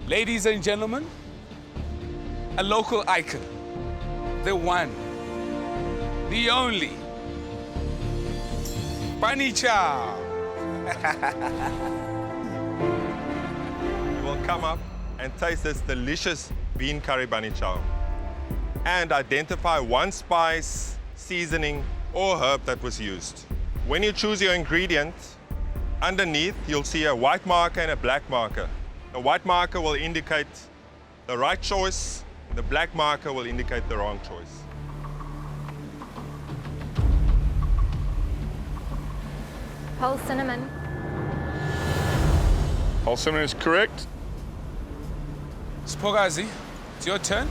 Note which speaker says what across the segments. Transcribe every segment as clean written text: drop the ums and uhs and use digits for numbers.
Speaker 1: Ladies and gentlemen, a local icon, the one, the only, Banijay.
Speaker 2: Will come up and taste this delicious bean curry Banijay and identify one spice, seasoning, or herb that was used. When you choose your ingredient, underneath you'll see a white marker and a black marker. The white marker will indicate the right choice, the black marker will indicate the wrong choice.
Speaker 3: Whole cinnamon.
Speaker 4: Whole cinnamon is correct.
Speaker 1: Spogazi, it's your turn.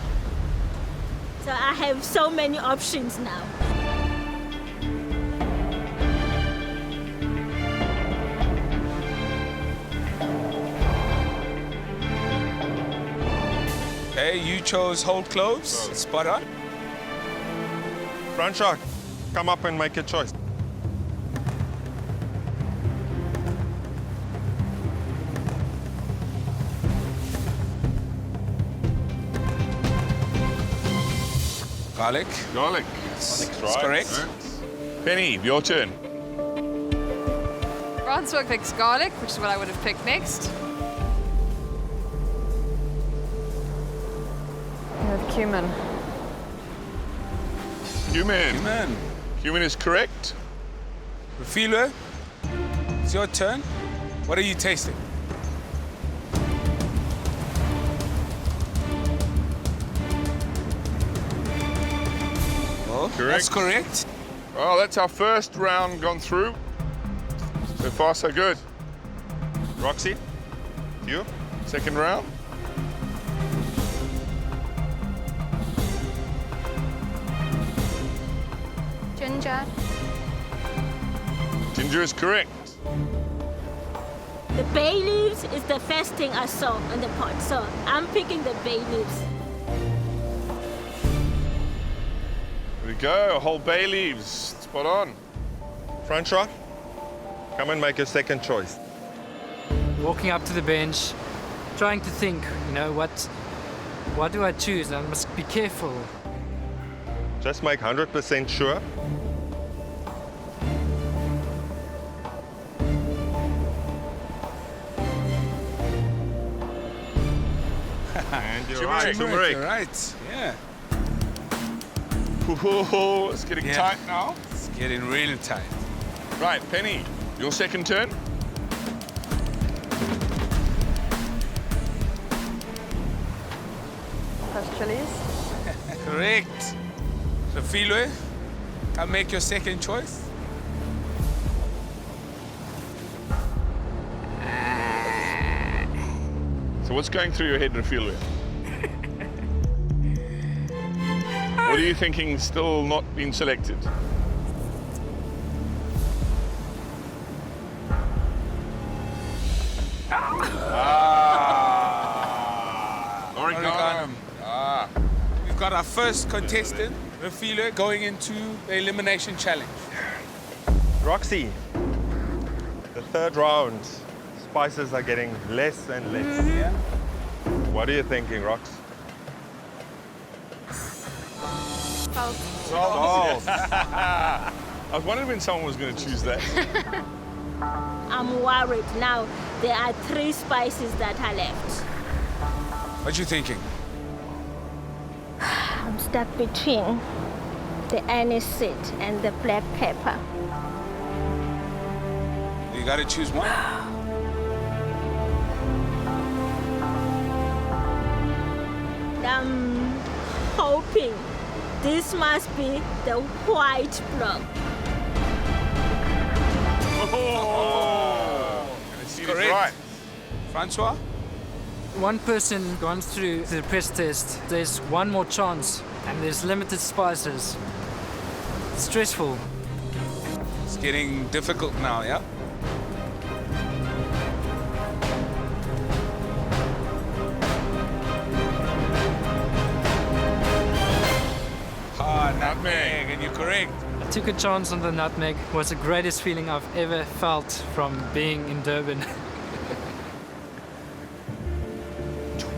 Speaker 5: So I have so many options now.
Speaker 1: Okay, you chose whole cloves. Spot on.
Speaker 2: Francois, come up and make your choice.
Speaker 1: Garlic.
Speaker 4: Garlic.
Speaker 1: That's
Speaker 4: right.
Speaker 1: correct.
Speaker 4: Penny, your turn.
Speaker 6: Francois picks garlic, which is what I would have picked next.
Speaker 3: I have cumin.
Speaker 4: Cumin.
Speaker 1: Amen.
Speaker 4: Cumin is correct.
Speaker 1: Refilo, it's your turn. What are you tasting? Oh, that's correct.
Speaker 4: Well, that's our first round gone through. So far, so good.
Speaker 2: Roxy, you?
Speaker 4: Second round.
Speaker 3: Ginger.
Speaker 4: Ginger is correct.
Speaker 5: The bay leaves is the first thing I saw on the pot, so I'm picking the bay leaves.
Speaker 4: There we go, whole bay leaves. Spot on.
Speaker 2: Francois, come and make your second choice.
Speaker 7: Walking up to the bench, trying to think, you know, what do I choose? I must be careful.
Speaker 2: Just make 100% sure. And you're right.
Speaker 4: Turmeric.
Speaker 1: You're right. Yeah.
Speaker 4: Ooh, it's getting tight now.
Speaker 1: It's getting really tight.
Speaker 4: Right, Penny, your second turn.
Speaker 3: Fresh chilies.
Speaker 1: Correct. Refilo, I'll make your second choice.
Speaker 4: So what's going through your head, Refilo? What are you thinking still not been selected? Oregano.
Speaker 1: We've got our first contestant, Refilo, going into the elimination challenge.
Speaker 2: Roxy, the third round, spices are getting less and less.
Speaker 1: Yeah.
Speaker 2: What are you thinking, Rox?
Speaker 3: Salt.
Speaker 2: Salt.
Speaker 4: I was wondering when someone was going to choose that.
Speaker 5: I'm worried now. There are 3 spices that are left.
Speaker 1: What you thinking?
Speaker 5: I'm stuck between the aniseed and the black pepper.
Speaker 1: You got to choose one.
Speaker 5: I'm hoping this must be the white block.
Speaker 1: Correct.
Speaker 4: Right.
Speaker 1: Francois?
Speaker 7: One person gone through the press test. There's one more chance, and there's limited spices. It's stressful.
Speaker 1: It's getting difficult now, yeah? Nutmeg, and you're correct.
Speaker 7: I took a chance on the nutmeg. It was the greatest feeling I've ever felt from being in Durban.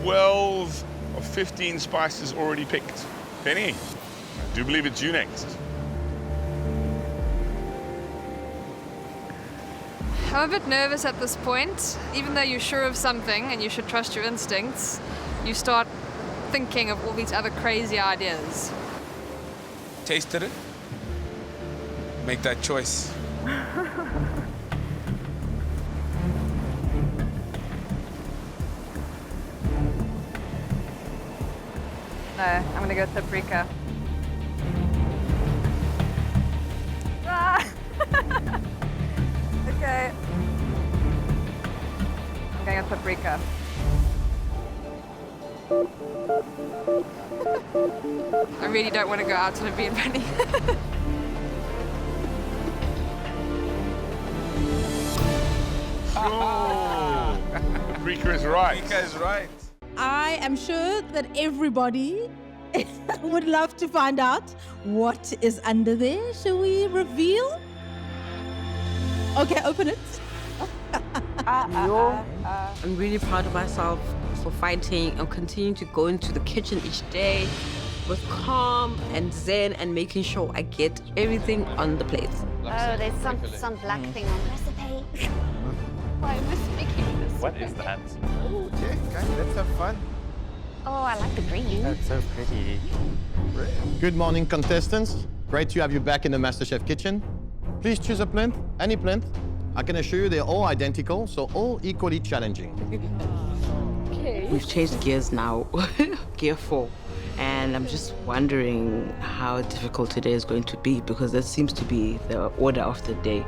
Speaker 4: 12 of 15 spices already picked. Penny, I do believe it's you next.
Speaker 6: I'm a bit nervous at this point. Even though you're sure of something and you should trust your instincts, you start thinking of all these other crazy ideas.
Speaker 1: Tasted it. Make that choice.
Speaker 3: No, I'm gonna go paprika. Ah! Okay. I'm going with paprika.
Speaker 6: I really don't want to go out on a bean bunny.
Speaker 4: Oh, Paprika is right.
Speaker 1: Paprika is right.
Speaker 8: I am sure that everybody would love to find out what is under there. Shall we reveal? Okay, open it.
Speaker 9: I'm really proud of myself for fighting and continuing to go into the kitchen each day with calm and zen and making sure I get everything on the plate.
Speaker 3: Oh, there's some black thing on the recipe. Why am I speaking this?
Speaker 10: What is that? Oh, okay, guys, let's have fun.
Speaker 3: Oh, I like the green.
Speaker 10: That's so pretty.
Speaker 11: Good morning, contestants. Great to have you back in the MasterChef kitchen. Please choose a plinth, any plinth. I can assure you they're all identical, so all equally challenging.
Speaker 9: Okay. We've changed gears now, gear 4. And I'm just wondering how difficult today is going to be because that seems to be the order of the day.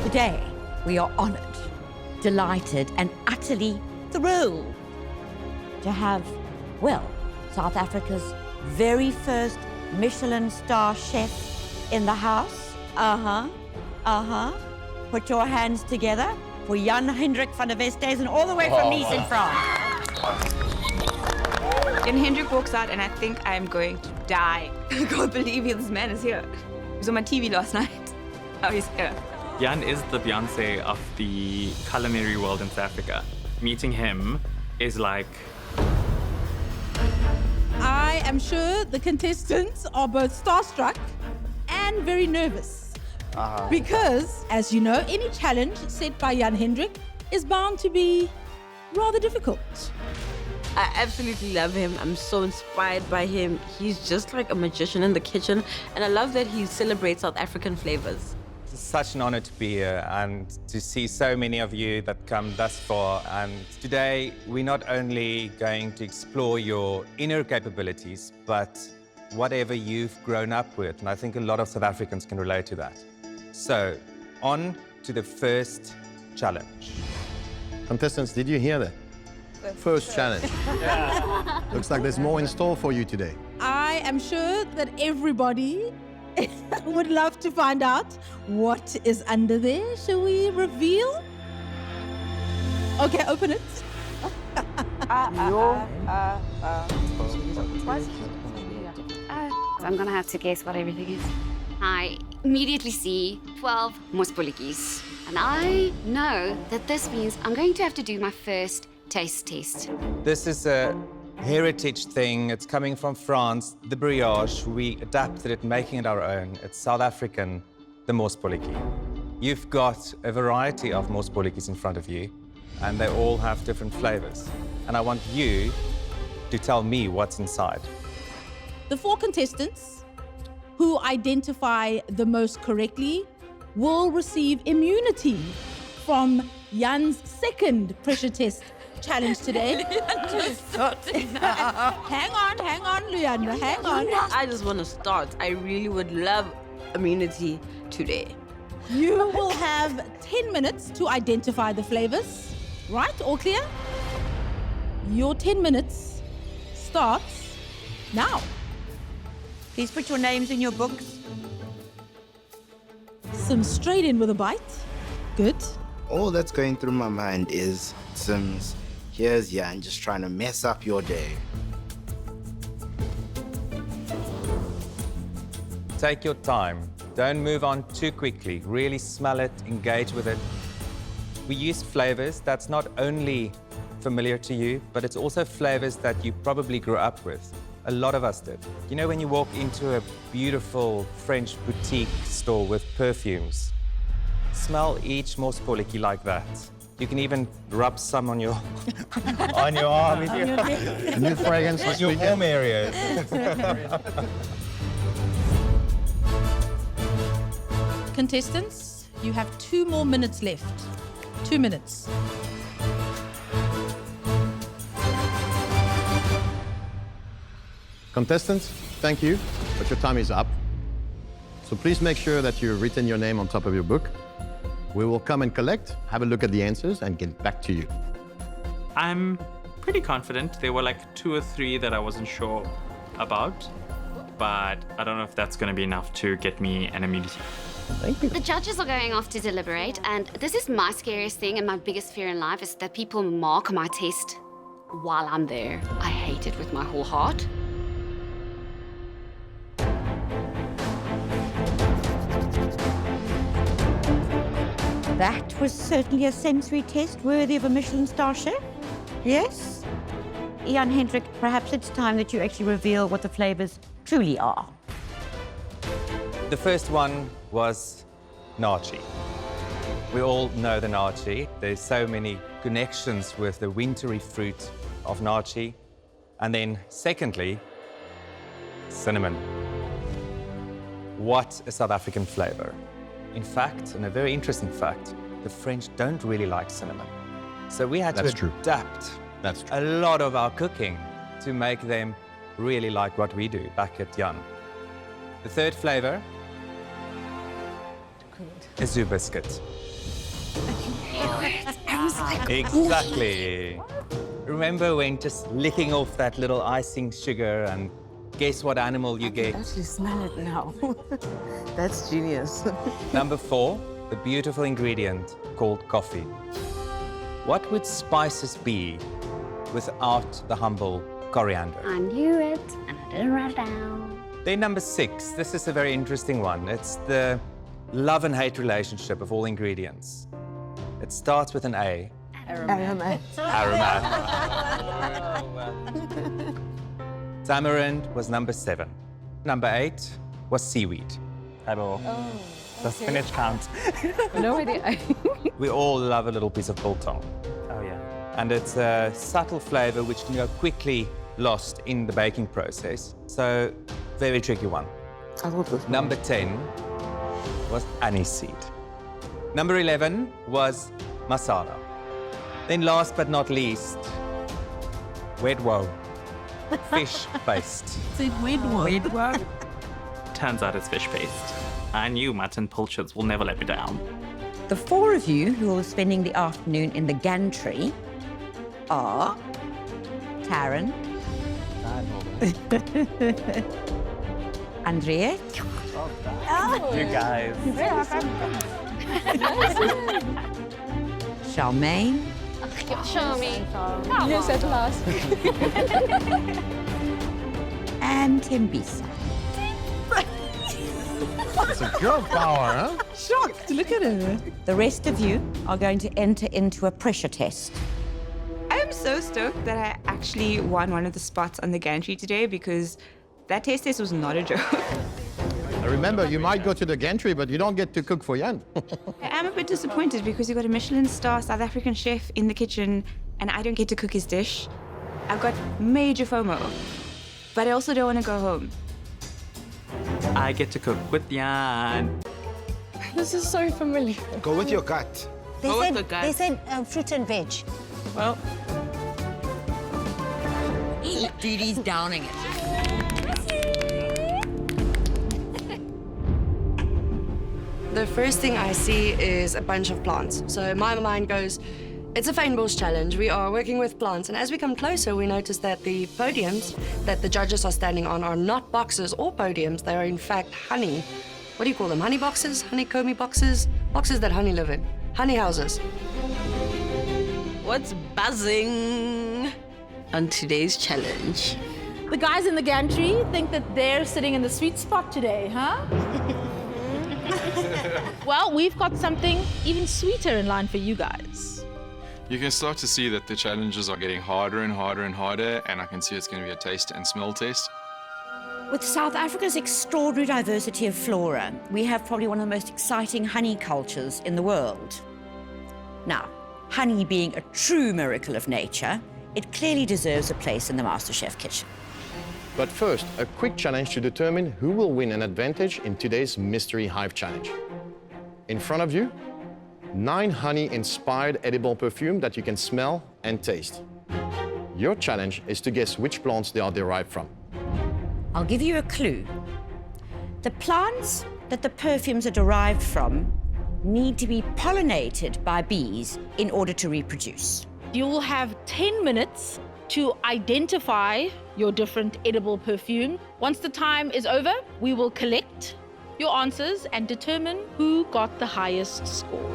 Speaker 12: Today, we are honored, delighted, and utterly thrilled to have, well, South Africa's very first Michelin star chef in the house. Put your hands together for Jan Hendrik van der Westhuizen, all the way from Nice in France.
Speaker 9: Jan Hendrik walks out and I think I'm going to die. I can't believe this man is here. He was on my TV last night. Now he's here.
Speaker 10: Jan is the Beyonce of the culinary world in South Africa. Meeting him is like...
Speaker 8: I am sure the contestants are both starstruck and very nervous. Because, as you know, any challenge set by Jan Hendrik is bound to be rather difficult.
Speaker 9: I absolutely love him. I'm so inspired by him. He's just like a magician in the kitchen, and I love that he celebrates South African flavors.
Speaker 13: It's such an honor to be here and to see so many of you that come thus far. And today, we're not only going to explore your inner capabilities, but whatever you've grown up with. And I think a lot of South Africans can relate to that. So, on to the first challenge.
Speaker 11: Contestants, did you hear that? First challenge. Yeah. Looks like there's more in store for you today.
Speaker 8: I am sure that everybody would love to find out what is under there. Shall we reveal? Okay, open it.
Speaker 3: I'm gonna have to guess what everything is. I immediately see 12 mospolitjies. And I know that this means I'm going to have to do my first taste test.
Speaker 13: This is a heritage thing. It's coming from France, the brioche. We adapted it, making it our own. It's South African, the mospolitjie. You've got a variety of mospolitjies in front of you, and they all have different flavors. And I want you to tell me what's inside.
Speaker 8: The 4 contestants who identify the most correctly will receive immunity from Jan's second pressure test challenge today. Hang on, Leander, hang on.
Speaker 9: I just want to start. I really would love immunity today.
Speaker 8: You will have 10 minutes to identify the flavors. Right? All clear? Your 10 minutes starts now.
Speaker 12: Please put your names in your books.
Speaker 8: Sims straight in with a bite. Good.
Speaker 14: All that's going through my mind is, Sims, here's Jan just trying to mess up your day.
Speaker 13: Take your time. Don't move on too quickly. Really smell it, engage with it. We use flavors that's not only familiar to you, but it's also flavors that you probably grew up with. A lot of us did. You know, when you walk into a beautiful French boutique store with perfumes, smell each mospoliki like that. You can even rub some on your on your arm.
Speaker 11: New fragrance
Speaker 13: on your warm areas.
Speaker 8: Contestants, you have 2 more minutes left. 2 minutes.
Speaker 11: Contestants, thank you, but your time is up. So please make sure that you've written your name on top of your book. We will come and collect, have a look at the answers, and get back to you.
Speaker 10: I'm pretty confident. There were like 2 or 3 that I wasn't sure about, but I don't know if that's going to be enough to get me an immunity.
Speaker 11: Thank you.
Speaker 3: The judges are going off to deliberate, and this is my scariest thing and my biggest fear in life is that people mark my test while I'm there. I hate it with my whole heart.
Speaker 12: That was certainly a sensory test worthy of a Michelin star chef. Yes? Jan Hendrik, perhaps it's time that you actually reveal what the flavors truly are.
Speaker 13: The first one was naartjie. We all know the naartjie. There's so many connections with the wintry fruit of naartjie. And then secondly, cinnamon. What a South African flavor. In fact, and a very interesting fact, the French don't really like cinnamon. So we had to adapt a lot of our cooking to make them really like what we do back at Jan. The third flavor is zoo biscuit. Exactly. Remember when just licking off that little icing sugar and guess what animal you get?
Speaker 9: I can actually smell it now. That's genius.
Speaker 13: Number 4, the beautiful ingredient called coffee. What would spices be without the humble coriander?
Speaker 3: I knew it, and I didn't write it down.
Speaker 13: Then number 6, this is a very interesting one. It's the love and hate relationship of all ingredients. It starts with an A.
Speaker 9: Aromat.
Speaker 13: Aromat. Tamarind was number 7. Number 8 was seaweed. Hello. Does spinach count?
Speaker 6: No idea.
Speaker 13: We all love a little piece of biltong. Oh, yeah. And it's a subtle flavor which can go quickly lost in the baking process. So, very tricky one. Number 10 was aniseed. Number 11 was masala. Then last but not least, wedwo. Fish paste.
Speaker 8: Said wedwo.
Speaker 10: Turns out it's fish paste. I knew mutton pilchards will never let me down.
Speaker 12: The 4 of you who are spending the afternoon in the gantry are Taryn, Andrea,
Speaker 10: You guys.
Speaker 12: Charmaine,
Speaker 3: Show me.
Speaker 6: Yes, at last.
Speaker 12: and Tembisa.
Speaker 11: It's a girl power, huh?
Speaker 8: Shocked, look at her.
Speaker 12: The rest of you are going to enter into a pressure test.
Speaker 15: I'm so stoked that I actually won one of the spots on the gantry today because that taste test was not a joke.
Speaker 11: Remember, you might go to the gantry, but you don't get to cook for Jan.
Speaker 15: I am a bit disappointed because you got a Michelin star South African chef in the kitchen and I don't get to cook his dish. I've got major FOMO, but I also don't want to go home.
Speaker 10: I get to cook with Jan.
Speaker 6: This is so familiar.
Speaker 14: Go with your gut.
Speaker 12: They said fruit and veg.
Speaker 15: Well,
Speaker 12: Judy's downing it.
Speaker 16: The first thing I see is a bunch of plants. So my mind goes, it's a fynbos challenge. We are working with plants. And as we come closer, we notice that the podiums that the judges are standing on are not boxes or podiums. They are in fact honey. What do you call them? Honey boxes? Honeycomb boxes? Boxes that honey live in. Honey houses.
Speaker 5: What's buzzing on today's challenge?
Speaker 8: The guys in the gantry think that they're sitting in the sweet spot today, huh? Well, we've got something even sweeter in line for you guys.
Speaker 17: You can start to see that the challenges are getting harder and harder and harder, and I can see it's going to be a taste and smell test.
Speaker 12: With South Africa's extraordinary diversity of flora, we have probably one of the most exciting honey cultures in the world. Now, honey being a true miracle of nature, it clearly deserves a place in the MasterChef kitchen.
Speaker 11: But first, a quick challenge to determine who will win an advantage in today's Mystery Hive Challenge. In front of you, 9 honey-inspired edible perfume that you can smell and taste. Your challenge is to guess which plants they are derived from.
Speaker 12: I'll give you a clue. The plants that the perfumes are derived from need to be pollinated by bees in order to reproduce.
Speaker 8: You will have 10 minutes to identify your different edible perfume. Once the time is over, we will collect your answers and determine who got the highest score.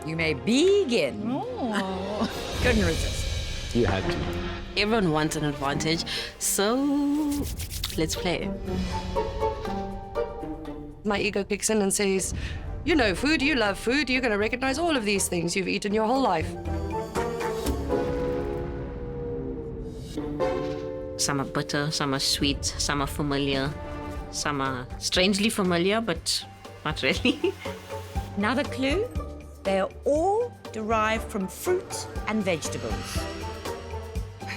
Speaker 12: You may begin.
Speaker 8: Oh.
Speaker 12: Couldn't resist.
Speaker 11: You had to.
Speaker 16: Everyone wants an advantage, so let's play. My ego kicks in and says, you know food, you love food, you're going to recognize all of these things you've eaten your whole life.
Speaker 18: Some are bitter, some are sweet, some are familiar, some are strangely familiar, but not really.
Speaker 12: Another clue, they are all derived from fruit and vegetables.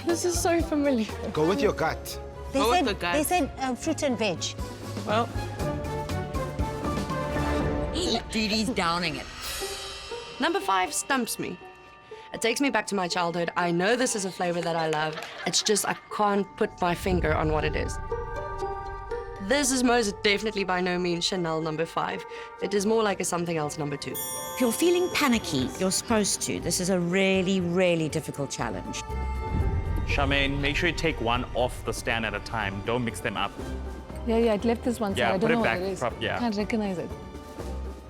Speaker 6: This is so familiar.
Speaker 14: Go with your gut.
Speaker 12: They said fruit and veg.
Speaker 18: Well,
Speaker 12: Judy's downing it.
Speaker 16: Number 5 stumps me. It takes me back to my childhood. I know this is a flavor that I love. It's just I can't put my finger on what it is. This is most definitely by no means Chanel number 5. It is more like a something else number 2.
Speaker 12: If you're feeling panicky, you're supposed to. This is a really, really difficult challenge.
Speaker 10: Charmaine, make sure you take one off the stand at a time. Don't mix them up.
Speaker 6: Yeah, it left this one, so
Speaker 10: Yeah,
Speaker 6: I
Speaker 10: put
Speaker 6: don't
Speaker 10: it
Speaker 6: know
Speaker 10: back
Speaker 6: what it is.
Speaker 10: yeah.
Speaker 6: Can't recognize it.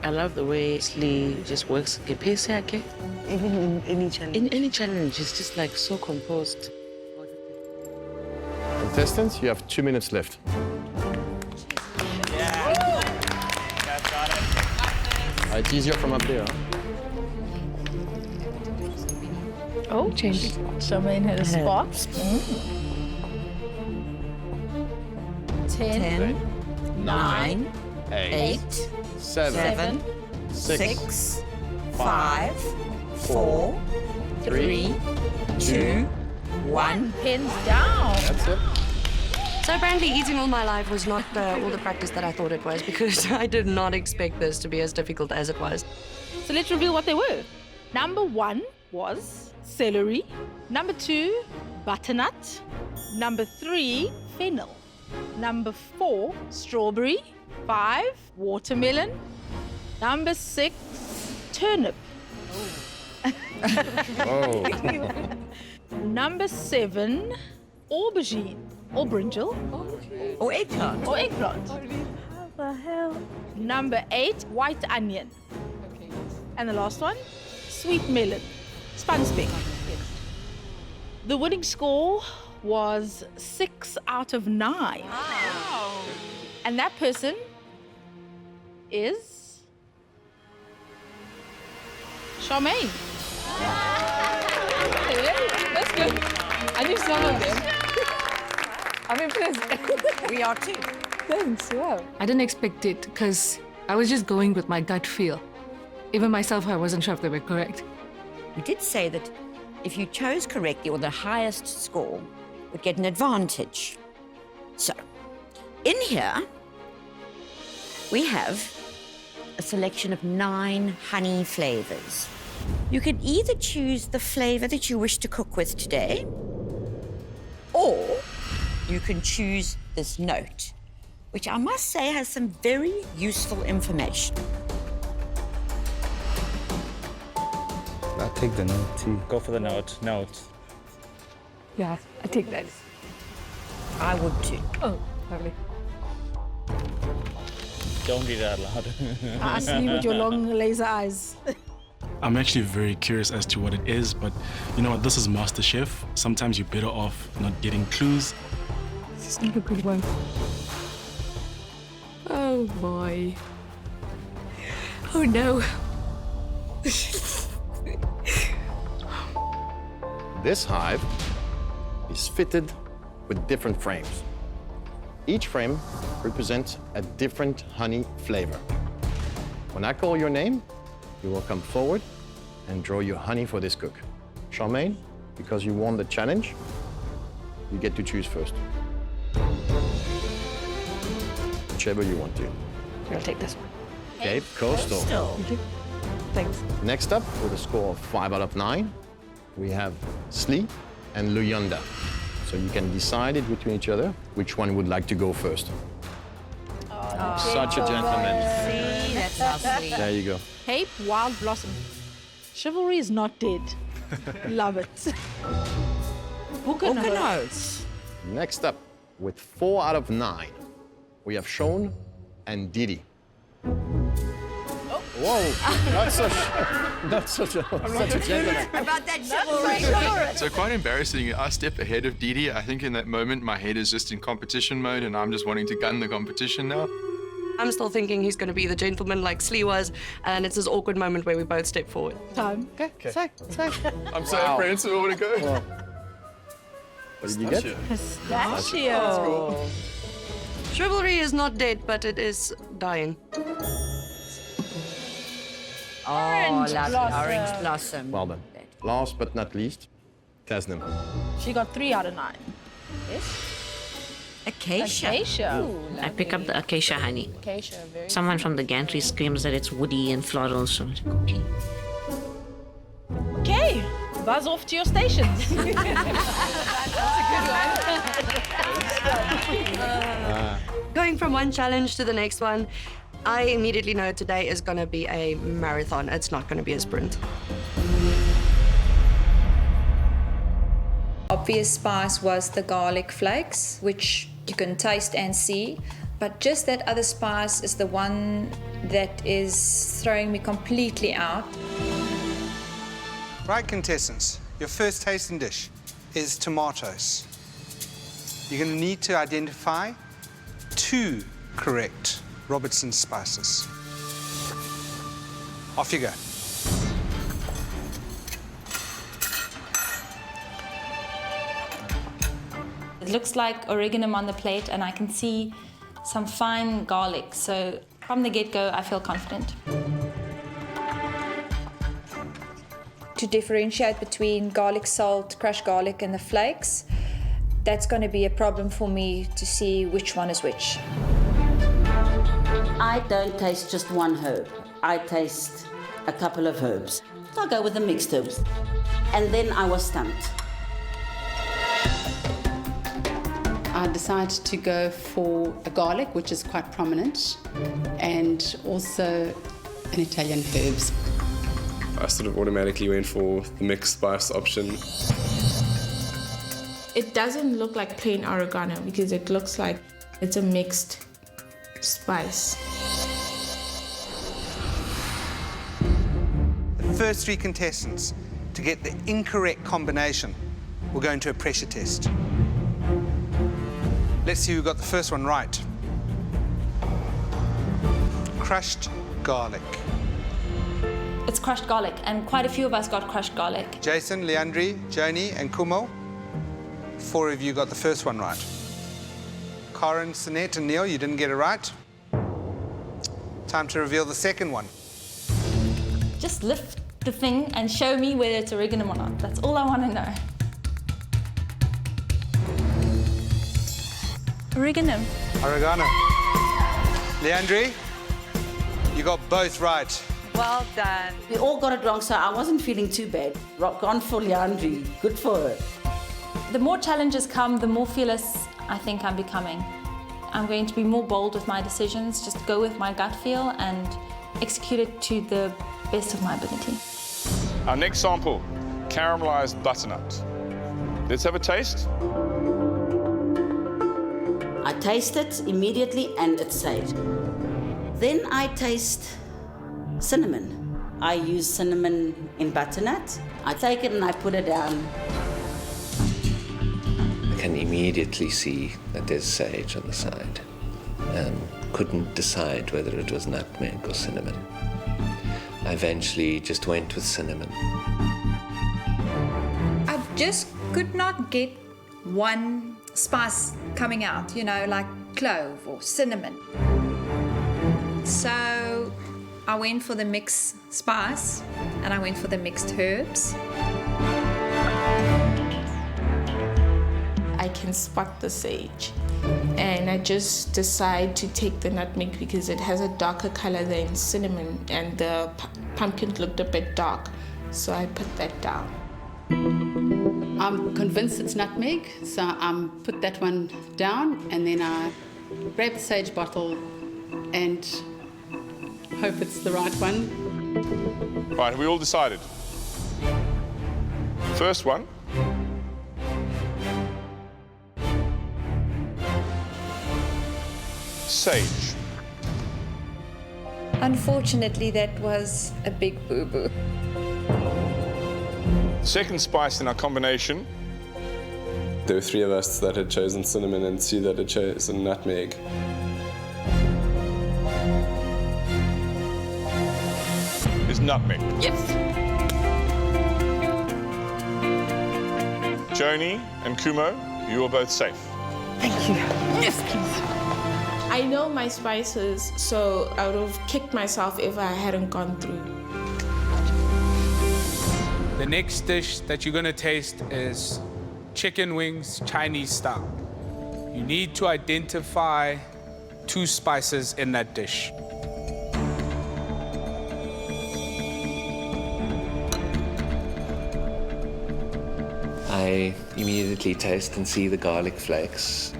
Speaker 9: I love the way Slee just works. Okay? Even in any challenge. In any challenge, it's just like so composed.
Speaker 11: Contestants, you have 2 minutes left. It's easier from up there.
Speaker 8: Oh, changed. Charmaine had a spot. 10,
Speaker 12: 9,
Speaker 11: 8, 7,
Speaker 12: 6, 5, 4, 3, 2, 1.
Speaker 8: Pins down.
Speaker 11: That's it.
Speaker 16: So apparently eating all my life was not all the practice that I thought it was, because I did not expect this to be as difficult as it was.
Speaker 8: So let's reveal what they were. Number 1 was celery. Number 2, butternut. Number 3, fennel. Number 4, strawberry. 5, watermelon. Number 6, turnip.
Speaker 11: Oh.
Speaker 8: Number 7, aubergine or brinjal.
Speaker 12: Or eggplant.
Speaker 8: Or eggplant. How the hell? Number 8, white onion. And the last one, sweet melon. Spunspec. The winning score was 6 out of 9. Wow. And that person is Charmaine.
Speaker 6: That's good. I knew some of them. I'm impressed.
Speaker 12: We are too.
Speaker 6: Thanks, yeah. I didn't expect it because I was just going with my gut feel. Even myself, I wasn't sure if they were correct.
Speaker 12: We did say that if you chose correctly or the highest score, would get an advantage. So, in here, we have a selection of 9 honey flavors. You can either choose the flavor that you wish to cook with today, or you can choose this note, which I must say has some very useful information.
Speaker 13: I'll take the note too.
Speaker 10: Go for the note.
Speaker 6: Yeah, I take that.
Speaker 12: I would too.
Speaker 6: Oh, lovely.
Speaker 10: Don't read it out loud.
Speaker 8: I see you with your long laser eyes.
Speaker 19: I'm actually very curious as to what it is, but you know what? This is MasterChef. Sometimes you're better off not getting clues.
Speaker 6: This is not a good one. Oh boy.
Speaker 15: Oh no.
Speaker 11: This hive is fitted with different frames. Each frame represents a different honey flavor. When I call your name, you will come forward and draw your honey for this cook. Charmaine, because you won the challenge, you get to choose first. Whichever you want to.
Speaker 15: I'll take this one.
Speaker 11: Cape Coastal.
Speaker 15: Thanks.
Speaker 11: Next up, with a score of 5 out of 9, we have Slee and Luyanda. So you can decide it between each other which one would like to go first. Such a gentleman.
Speaker 8: See, that's how sweet.
Speaker 11: There you go.
Speaker 8: Cape Wild Blossom. Chivalry is not dead. Love it. Hooker notes.
Speaker 11: Next up, with 4 out of 9, we have Sean and Didi. Whoa, not such a gentleman.
Speaker 12: About that chivalry.
Speaker 17: So quite embarrassing. I step ahead of Didi. I think in that moment my head is just in competition mode and I'm just wanting to gun the competition now.
Speaker 16: I'm still thinking he's going to be the gentleman like Slee was, and it's this awkward moment where we both step forward.
Speaker 8: Time.
Speaker 11: Okay.
Speaker 8: Say.
Speaker 17: I'm so apprehensive. I want to go.
Speaker 11: Well, what did you get?
Speaker 8: Pistachio.
Speaker 16: Chivalry is not dead, but it is dying.
Speaker 12: Orange
Speaker 8: blossom.
Speaker 12: Orange blossom.
Speaker 11: Well done. Last but not least, Tasnim.
Speaker 8: She got 3 out of 9. Yes?
Speaker 12: Acacia.
Speaker 8: Acacia.
Speaker 18: I pick up the acacia honey.
Speaker 8: Acacia, very
Speaker 18: Someone from the gantry screams that it's woody and floral, so I'm like, okay.
Speaker 8: Okay, buzz off to your stations.
Speaker 16: Going from one challenge to the next one, I immediately know today is going to be a marathon. It's not going to be a sprint.
Speaker 20: Obvious spice was the garlic flakes, which you can taste and see, but just that other spice is the one that is throwing me completely out.
Speaker 21: Right, contestants, your first tasting dish is tomatoes. You're going to need to identify 2 correct Robertson spices. Off you go.
Speaker 20: It looks like oregano on the plate, and I can see some fine garlic, so from the get-go I feel confident. To differentiate between garlic salt, crushed garlic and the flakes, that's going to be a problem for me to see which one is which.
Speaker 22: I don't taste just one herb. I taste a couple of herbs. So I'll go with the mixed herbs. And then I was stumped.
Speaker 23: I decided to go for a garlic, which is quite prominent, and also an Italian herbs.
Speaker 24: I sort of automatically went for the mixed spice option.
Speaker 25: It doesn't look like plain oregano because it looks like it's a mixed spice.
Speaker 21: The first 3 contestants to get the incorrect combination will go into a pressure test. Let's see who got the first one right. Crushed garlic.
Speaker 20: It's crushed garlic, and quite a few of us got crushed garlic.
Speaker 21: Jason, Leandri, Joni, and Kumo. 4 of you got the first one right. Corin, Sinette, and Neil, you didn't get it right. Time to reveal the second one.
Speaker 20: Just lift the thing and show me whether it's oregano or not. That's all I want to know. Oregano.
Speaker 21: Oregano. Leandri, you got both right.
Speaker 12: Well done. We all got it wrong, so I wasn't feeling too bad. Rock on for Leandri. Good for her.
Speaker 20: The more challenges come, the more fearless I think I'm becoming. I'm going to be more bold with my decisions, just go with my gut feel and execute it to the best of my ability.
Speaker 4: Our next sample, caramelized butternut. Let's have a taste.
Speaker 22: I taste it immediately and it's sage. Then I taste cinnamon. I use cinnamon in butternut. I take it and I put it down.
Speaker 26: I can immediately see that there's sage on the side. Couldn't decide whether it was nutmeg or cinnamon. I eventually just went with cinnamon.
Speaker 1: I just could not get one spice coming out, you know, like clove or cinnamon. So I went for the mixed spice and I went for the mixed herbs.
Speaker 25: I can spot the sage, and I just decide to take the nutmeg because it has a darker color than cinnamon, and the pumpkin looked a bit dark, so I put that down.
Speaker 23: I'm convinced it's nutmeg, so I put that one down, and then I grab the sage bottle and hope it's the right one.
Speaker 4: Right, have we all decided? First one. Sage.
Speaker 1: Unfortunately, that was a big boo-boo.
Speaker 4: Second spice in our combination.
Speaker 24: There were 3 of us that had chosen cinnamon and 2 that had chosen nutmeg.
Speaker 4: Is nutmeg.
Speaker 1: Yes.
Speaker 4: Joni and Kumo, you are both safe.
Speaker 25: Thank you. Yes, please. I know my spices, so I would have kicked myself if I hadn't gone through.
Speaker 2: The next dish that you're gonna taste is chicken wings Chinese style. You need to identify 2 spices in that dish.
Speaker 26: I immediately taste and see the garlic flakes,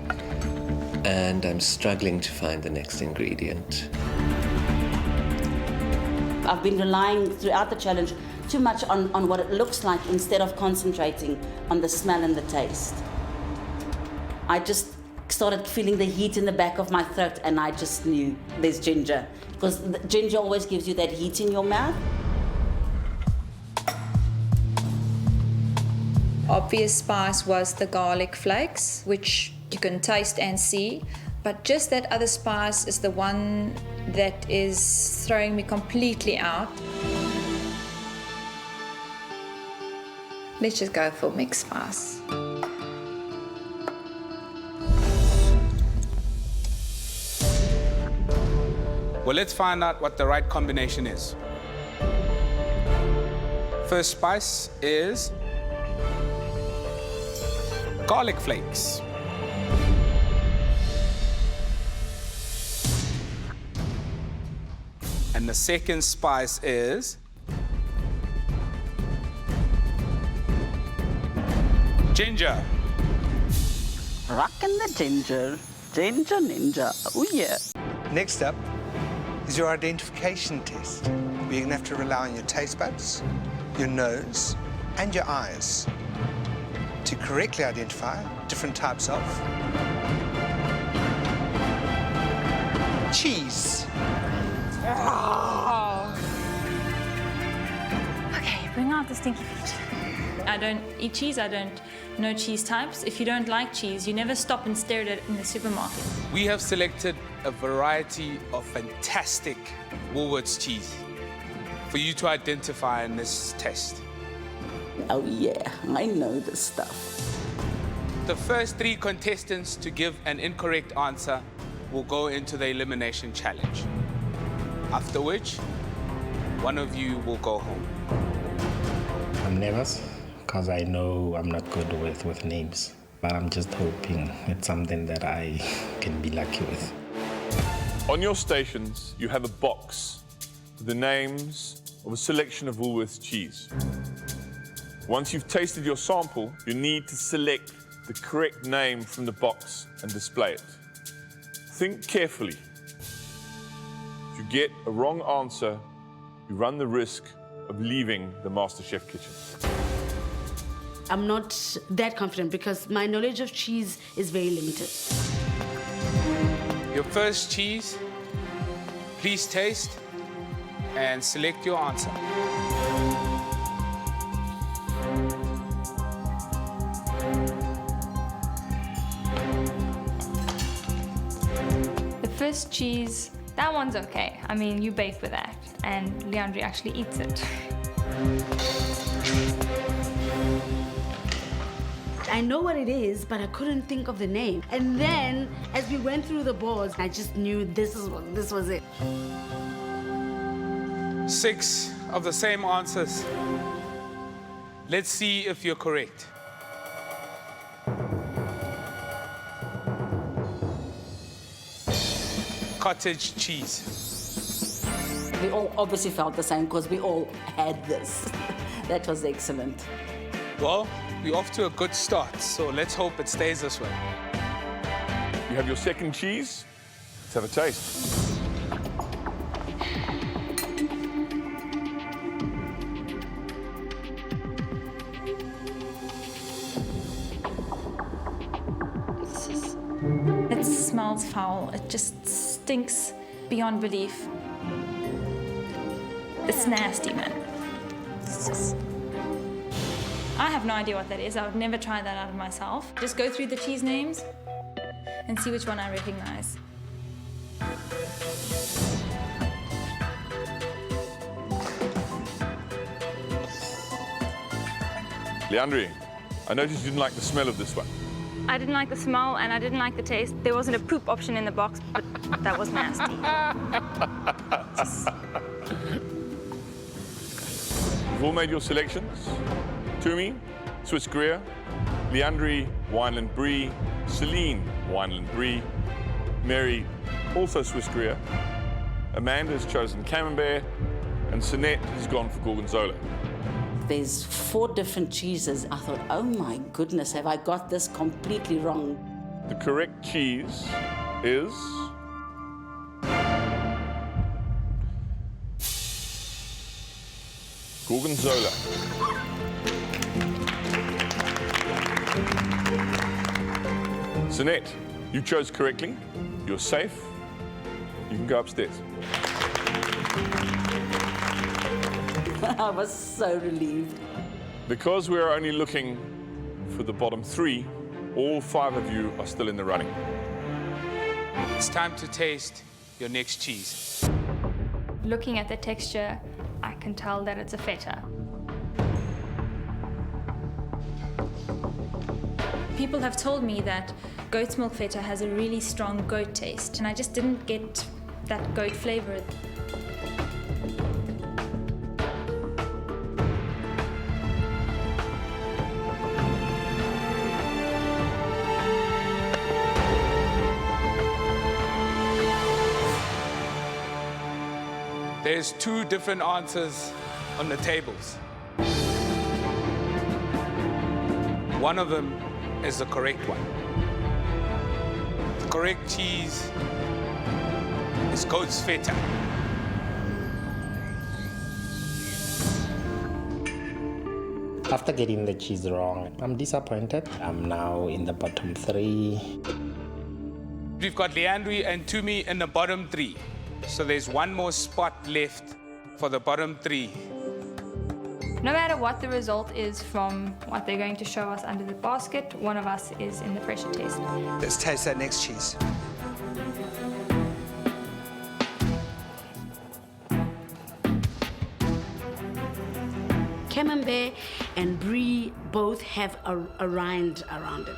Speaker 26: and I'm struggling to find the next ingredient.
Speaker 22: I've been relying throughout the challenge too much on what it looks like instead of concentrating on the smell and the taste. I just started feeling the heat in the back of my throat, and I just knew there's ginger, because ginger always gives you that heat in your mouth.
Speaker 1: Obvious spice was the garlic flakes, which you can taste and see, but just that other spice is the one that is throwing me completely out. Let's just go for mixed spice.
Speaker 2: Well, let's find out what the right combination is. First spice is garlic flakes. And the second spice is ginger.
Speaker 22: Rockin' the ginger. Ginger ninja. Oh yeah.
Speaker 21: Next up is your identification test, where you're gonna have to rely on your taste buds, your nose, and your eyes to correctly identify different types of cheese.
Speaker 20: Okay, bring out the stinky feet. I don't eat cheese, I don't know cheese types. If you don't like cheese, you never stop and stare at it in the supermarket.
Speaker 2: We have selected a variety of fantastic Woolworths cheese for you to identify in this test.
Speaker 22: Oh yeah, I know this stuff.
Speaker 2: The first 3 contestants to give an incorrect answer will go into the elimination challenge. After which, one of you will go home.
Speaker 3: I'm nervous because I know I'm not good with names, but I'm just hoping it's something that I can be lucky with.
Speaker 4: On your stations, you have a box with the names of a selection of Woolworths cheese. Once you've tasted your sample, you need to select the correct name from the box and display it. Think carefully. If you get a wrong answer, you run the risk of leaving the MasterChef kitchen.
Speaker 22: I'm not that confident because my knowledge of cheese is very limited.
Speaker 2: Your first cheese, please taste and select your answer.
Speaker 20: The first cheese, that one's okay. I mean, you bake with that. and Leandri actually eats it.
Speaker 5: I know what it is, but I couldn't think of the name. And then, as we went through the boards, I just knew this was it.
Speaker 2: 6 of the same answers. Let's see if you're correct. Cottage cheese.
Speaker 22: We all obviously felt the same because we all had this. That was excellent.
Speaker 2: Well, we're off to a good start, so let's hope it stays this way.
Speaker 4: You have your second cheese. Let's have a taste.
Speaker 20: It smells foul. It just stinks beyond belief. It's nasty, man. It's just... I have no idea what that is. I would never try that out of myself. Just go through the cheese names and see which one I recognize.
Speaker 4: Leandri, I noticed you didn't like the smell of this one.
Speaker 20: I didn't like the smell and I didn't like the taste. There wasn't a poop option in the box, but that was nasty.
Speaker 4: You've all made your selections. Tumi, Swiss Gruyere. Leandri, Wineland Brie. Celine, Wineland Brie. Mary, also Swiss Gruyere. Amanda has chosen Camembert. And Sinette has gone for Gorgonzola.
Speaker 22: There's 4 different cheeses. I thought, oh my goodness, have I got this completely wrong?
Speaker 4: The correct cheese is... Gorgonzola. Sinette, you chose correctly. You're safe. You can go upstairs.
Speaker 22: I was so relieved.
Speaker 4: Because we're only looking for the bottom 3, all 5 of you are still in the running.
Speaker 2: It's time to taste your next cheese.
Speaker 20: Looking at the texture, I can tell that it's a feta. People have told me that goat's milk feta has a really strong goat taste, and I just didn't get that goat flavor.
Speaker 2: There's 2 different answers on the tables. One of them is the correct one. The correct cheese is goat's feta.
Speaker 3: After getting the cheese wrong, I'm disappointed. I'm now in the bottom 3.
Speaker 2: We've got Leandri and Tumi in the bottom 3. So there's 1 more spot left for the bottom 3.
Speaker 20: No matter what the result is from what they're going to show us under the basket, one of us is in the pressure test.
Speaker 21: Let's taste that next cheese.
Speaker 5: Camembert and Brie both have a rind around it.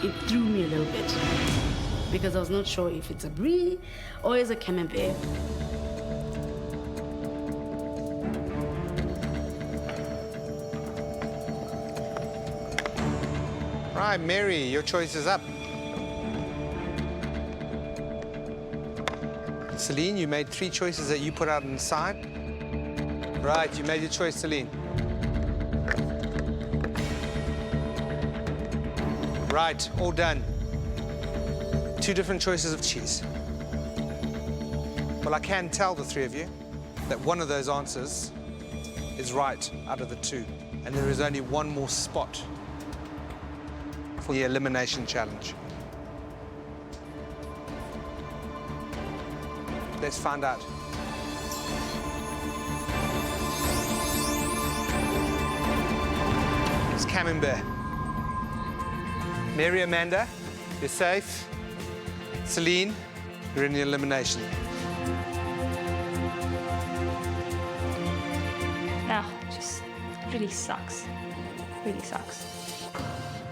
Speaker 5: It threw me a little bit because I was not sure if it's a Brie or it's a Camembert.
Speaker 21: Right, Mary, your choice is up. Celine, you made 3 choices that you put out on the side. Right, you made your choice, Celine. Right, all done. 2 different choices of cheese. Well, I can tell the 3 of you that one of those answers is right out of the 2. And there is only 1 more spot for the elimination challenge. Let's find out. It's Camembert. Mary, Amanda, you're safe. Celine, you're in the elimination.
Speaker 20: really sucks. Really sucks.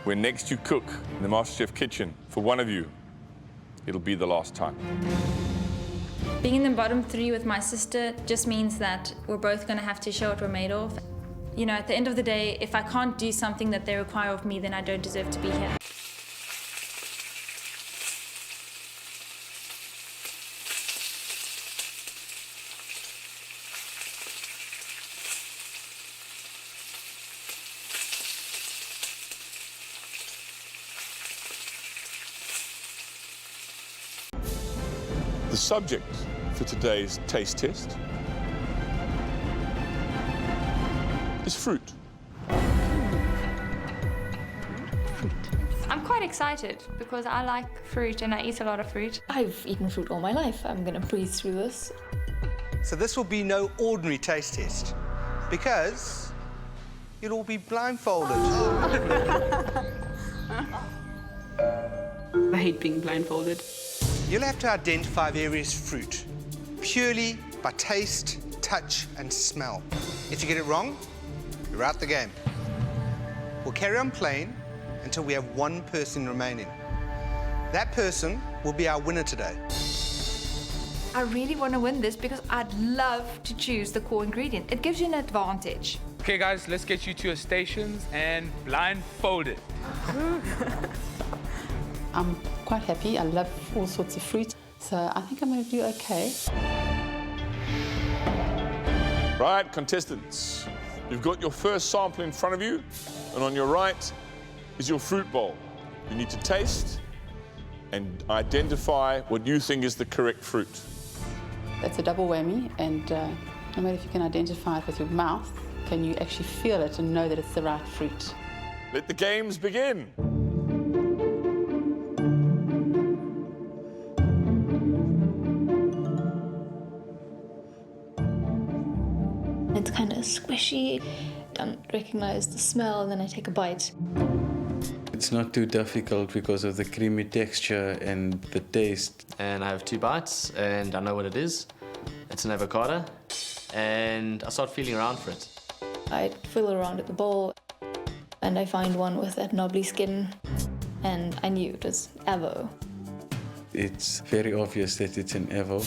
Speaker 4: When next you cook in the MasterChef kitchen, for one of you, it'll be the last time.
Speaker 20: Being in the bottom 3 with my sister just means that we're both going to have to show what we're made of. You know, at the end of the day, if I can't do something that they require of me, then I don't deserve to be here.
Speaker 4: The subject for today's taste test is fruit.
Speaker 7: I'm quite excited because I like fruit and I eat a lot of fruit.
Speaker 9: I've eaten fruit all my life. I'm going to breeze through this.
Speaker 21: So this will be no ordinary taste test because you'll all be blindfolded.
Speaker 23: I hate being blindfolded.
Speaker 21: You'll have to identify various fruit purely by taste, touch, and smell. If you get it wrong, you're out the game. We'll carry on playing until we have one person remaining. That person will be our winner today.
Speaker 7: I really want to win this because I'd love to choose the core ingredient. It gives you an advantage.
Speaker 2: Okay, guys, let's get you to your stations and blindfolded.
Speaker 23: I'm quite happy. I love all sorts of fruit, so I think I'm going to do okay.
Speaker 4: Right, contestants, you've got your first sample in front of you, and on your right is your fruit bowl. You need to taste and identify what you think is the correct fruit.
Speaker 23: That's a double whammy, and no matter if you can identify it with your mouth, can you actually feel it and know that it's the right fruit?
Speaker 4: Let the games begin.
Speaker 9: It's kind of squishy. I don't recognize the smell, and then I take a bite.
Speaker 10: It's not too difficult because of the creamy texture and the taste.
Speaker 13: And I have 2 bites, and I know what it is. It's an avocado, and I start feeling around for it.
Speaker 9: I feel around at the bowl, and I find one with that knobbly skin, and I knew it was avo.
Speaker 10: It's very obvious that it's an avo.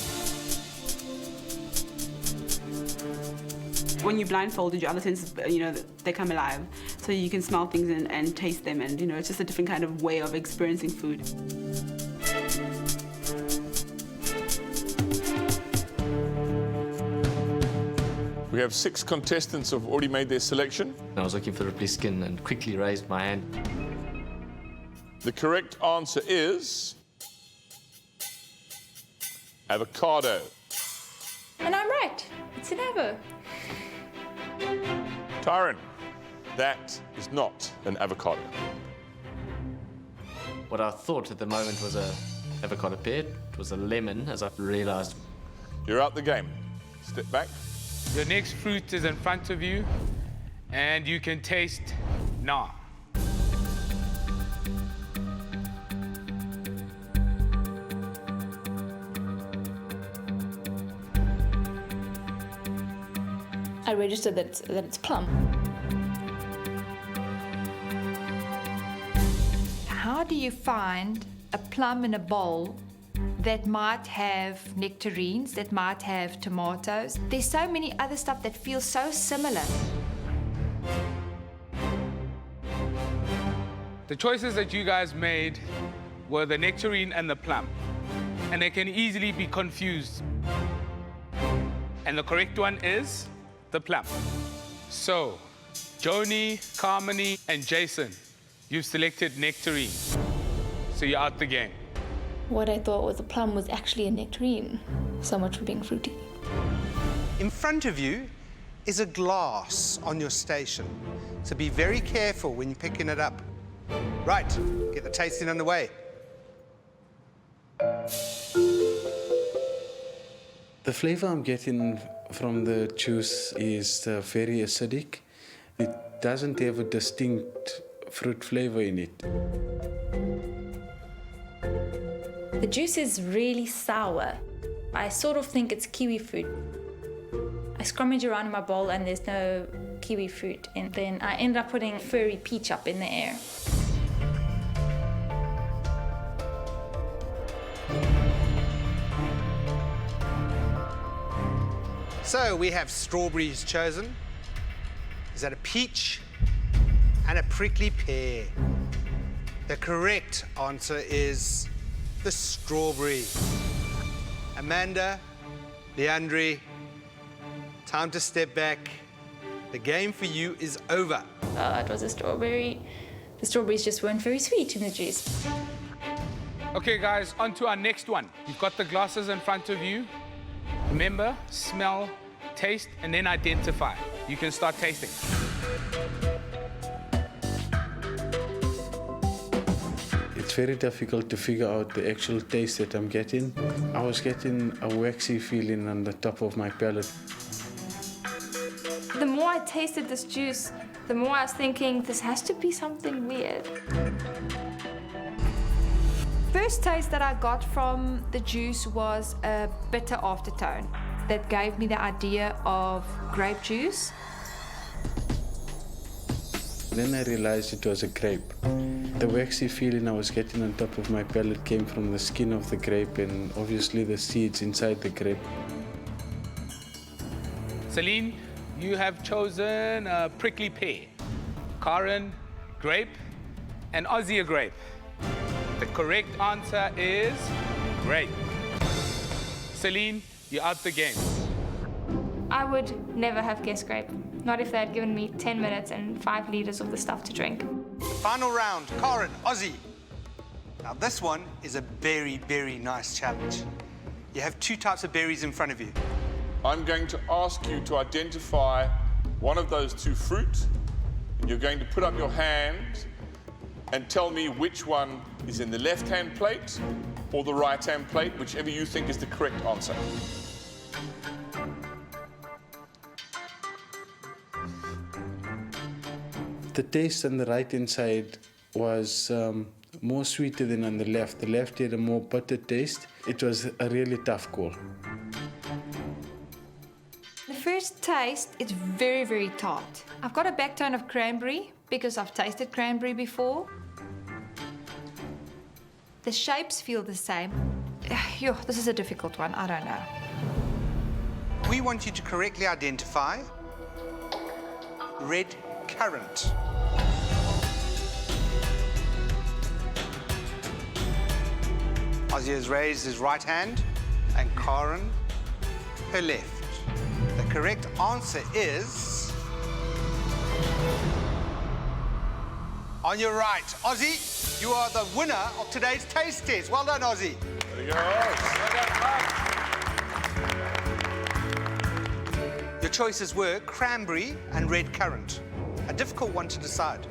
Speaker 23: When you're blindfolded, your other senses, they come alive. So you can smell things and taste them, and, it's just a different kind of way of experiencing food.
Speaker 4: We have 6 contestants who have already made their selection.
Speaker 13: I was looking for the skin and quickly raised my hand.
Speaker 4: The correct answer is avocado.
Speaker 7: And I'm right. It's an avo.
Speaker 4: Tyron, that is not an avocado.
Speaker 13: What I thought at the moment was a avocado pear. It was a lemon, as I realized.
Speaker 4: You're out the game. Step back.
Speaker 2: The next fruit is in front of you, and you can taste now.
Speaker 9: I registered that it's plum.
Speaker 7: How do you find a plum in a bowl that might have nectarines, that might have tomatoes? There's so many other stuff that feels so similar.
Speaker 2: The choices that you guys made were the nectarine and the plum, and they can easily be confused. And the correct one is the plum. So, Joni, Carmony, and Jason, you've selected nectarine. So you're out the game.
Speaker 9: What I thought was a plum was actually a nectarine. So much for being fruity.
Speaker 21: In front of you is a glass on your station, so be very careful when you're picking it up. Right, get the tasting underway.
Speaker 10: The flavor I'm getting from the juice is very acidic. It doesn't have a distinct fruit flavor in it.
Speaker 20: The juice is really sour. I sort of think it's kiwi fruit. I scrummage around in my bowl and there's no kiwi fruit, and then I ended up putting furry peach up in the air.
Speaker 21: So we have strawberries chosen. Is that a peach and a prickly pear? The correct answer is the strawberry. Amanda, Leandri, time to step back. The game for you is over.
Speaker 20: It was a strawberry. The strawberries just weren't very sweet in the juice.
Speaker 2: Okay, guys, on to our next one. You've got the glasses in front of you. Remember, smell, taste, and then identify. You can start tasting.
Speaker 10: It's very difficult to figure out the actual taste that I'm getting. I was getting a waxy feeling on the top of my palate.
Speaker 20: The more I tasted this juice, the more I was thinking, this has to be something weird.
Speaker 7: First taste that I got from the juice was a bitter aftertone that gave me the idea of grape juice.
Speaker 10: Then I realized it was a grape. The waxy feeling I was getting on top of my palate came from the skin of the grape and obviously the seeds inside the grape.
Speaker 2: Celine, you have chosen a prickly pear. Karen, grape, and Ozzy, a grape. The correct answer is grape. Celine, you're out the game.
Speaker 20: I would never have guessed grape. Not if they had given me 10 minutes and 5 liters of the stuff to drink.
Speaker 21: Final round, Karen, Ozzy. Now this one is a very, very nice challenge. You have 2 types of berries in front of you.
Speaker 4: I'm going to ask you to identify one of those 2 fruit. You're going to put up your hand and tell me which one is in the left-hand plate or the right-hand plate, whichever you think is the correct answer.
Speaker 10: The taste on the right-hand side was more sweeter than on the left. The left had a more bitter taste. It was a really tough call.
Speaker 7: The first taste is very, very tart. I've got a backtone of cranberry because I've tasted cranberry before. The shapes feel the same. This is a difficult one, I don't know.
Speaker 21: We want you to correctly identify red currant. Ozzy has raised his right hand and Karen her left. The correct answer is... on your right, Ozzy, you are the winner of today's taste test. Well done, Ozzy.
Speaker 4: There you go.
Speaker 21: Your choices were cranberry and red currant. A difficult one to decide.